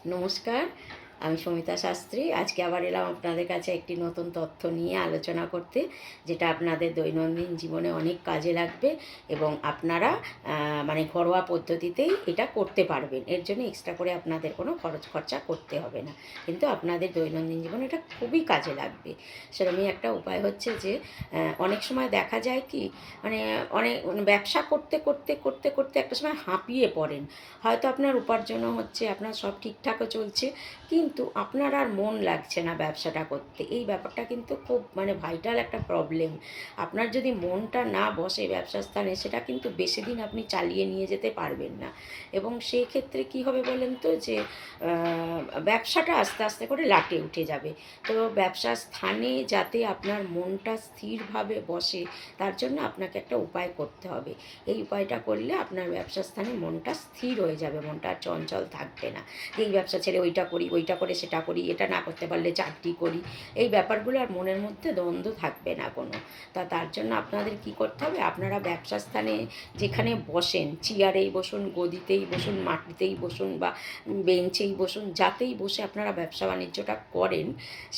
নমস্কার, আমি সমিতা শাস্ত্রী। আজকে আবার এলাম আপনাদের কাছে একটি নতুন তথ্য নিয়ে আলোচনা করতে, যেটা আপনাদের দৈনন্দিন জীবনে অনেক কাজে লাগবে এবং আপনারা মানে ঘরোয়া পদ্ধতিতেই এটা করতে পারবেন। এর জন্য এক্সট্রা করে আপনাদের কোনো খরচা করতে হবে না, কিন্তু আপনাদের দৈনন্দিন জীবনে এটা খুবই কাজে লাগবে। সেরকমই একটা উপায় হচ্ছে যে অনেক সময় দেখা যায় কি, ব্যবসা করতে করতে করতে করতে একটা সময় হাঁপিয়ে পড়েন। হয়তো আপনার উপার্জনও হচ্ছে, আপনার সব ঠিকঠাকও চলছে, কিন্তু আপনার আর মন লাগছে না ব্যবসাটা করতে। এই ব্যাপারটা কিন্তু খুব ভাইটাল একটা প্রবলেম। আপনার যদি মনটা না বসে ব্যবসার স্থানে, সেটা কিন্তু বেশি দিন আপনি চালিয়ে নিয়ে যেতে পারবেন না। এবং সেই ক্ষেত্রে কী হবে বলেন তো, যে ব্যবসাটা আস্তে আস্তে করে লাটে উঠে যাবে। তো ব্যবসার স্থানে যাতে আপনার মনটা স্থিরভাবে বসে, তার জন্য আপনাকে একটা উপায় করতে হবে। এই উপায়টা করলে আপনার ব্যবসার স্থানে মনটা স্থির হয়ে যাবে, মনটা আর চঞ্চল থাকবে না। এই ব্যবসা ছেড়ে ওইটা করি, ওইটা করে সেটা করি, এটা না করতে পারলে চাকরি করি, এই ব্যাপারগুলো আর মনের মধ্যে দ্বন্দ্ব থাকবে না কোনো। তার জন্য আপনাদের কি করতে হবে, আপনারা ব্যবসা স্থানে যেখানে বসেন, চেয়ারেই বসুন, গদিতেই বসুন, মাটিতেই বসুন বা বেঞ্চেই বসুন, যাতেই বসে আপনারা ব্যবসা বাণিজ্যটা করেন,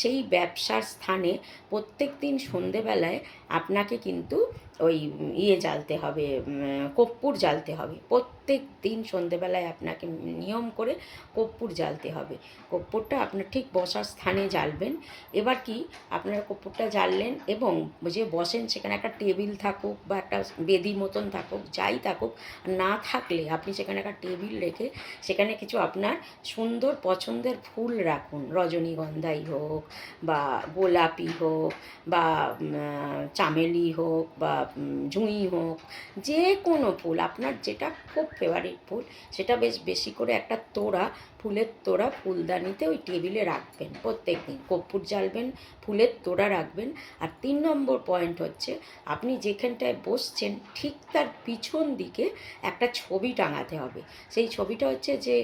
সেই ব্যবসার স্থানে প্রত্যেক দিন সন্ধেবেলায় আপনাকে কিন্তু ওই জ্বালতে হবে, কর্পূর জ্বালতে হবে। প্রত্যেক দিন সন্ধেবেলায় আপনাকে নিয়ম করে কর্পূর জ্বালতে হবে। কর্পূরটা আপনার ঠিক বসার স্থানে জ্বালবেন। এবার কি, আপনারা কর্পূরটা জ্বাললেন এবং যে বসেন সেখানে একটা টেবিল থাকুক বা একটা বেদি মতন থাকুক, যাই থাকুক, না থাকলে আপনি সেখানে একটা টেবিল রেখে সেখানে কিছু আপনার সুন্দর পছন্দের ফুল রাখুন। রজনীগন্ধাই হোক বা গোলাপি হোক বা চামেলি হোক বা জুঁই হোক, যে কোনো ফুল আপনার যেটা খুব ফেভারিট ফুল, সেটা বেশ বেশি করে একটা তোড়া, ফুলের তোড়া ফুলদানিতে ওই টেবিলে রাখবেন। প্রত্যেক দিন কর্পূর জ্বালবেন, ফুলের তোড়া রাখবেন। আর 3 নম্বর পয়েন্ট হচ্ছে, আপনি যেখানটায় বসছেন ঠিক তার পিছন দিকে একটা ছবি টাঙাতে হবে। সেই ছবিটা হচ্ছে যে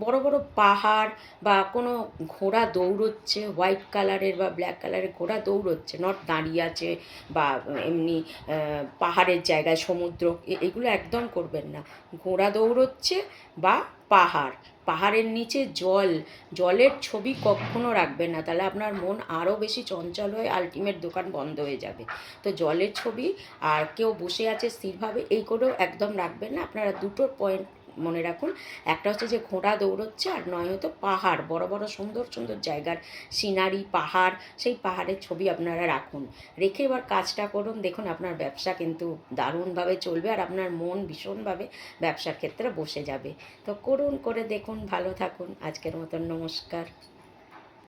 বড় বড় পাহাড় বা কোনো ঘোড়া দৌড়চ্ছে, হোয়াইট কালারের বা ব্ল্যাক কালারের ঘোড়া দৌড়চ্ছে, নট দাঁড়িয়ে আছে বা এমনি পাহাড়ের জায়গায় সমুদ্র, এগুলো একদম করবেন না। ঘোড়া দৌড়চ্ছে বা পাহাড়ের নিচে জলের ছবি কখনো রাখবেন না, তাহলে আপনার মন আরও বেশি চঞ্চল হয়ে আলটিমেট দোকান বন্ধ হয়ে যাবে। তো জলের ছবি আর কেউ বসে আছে স্থিরভাবে, এই করেও একদম রাখবেন না। আপনারা দুটো পয়েন্ট মনে রাখুন, একটা হচ্ছে যে ঘোড়া দৌড়চ্ছে, আর নয় হয়তো পাহাড়, বড় বড় সুন্দর সুন্দর জায়গার সিনারি পাহাড়, সেই পাহাড়ের ছবি আপনারা রাখুন। রেখে এবার কাজটা করুন, দেখুন আপনার ব্যবসা কিন্তু দারুণভাবে চলবে আর আপনার মন ভীষণভাবে ব্যবসার ক্ষেত্রে বসে যাবে। তো করুন, করে দেখুন, ভালো থাকুন। আজকের মতন নমস্কার।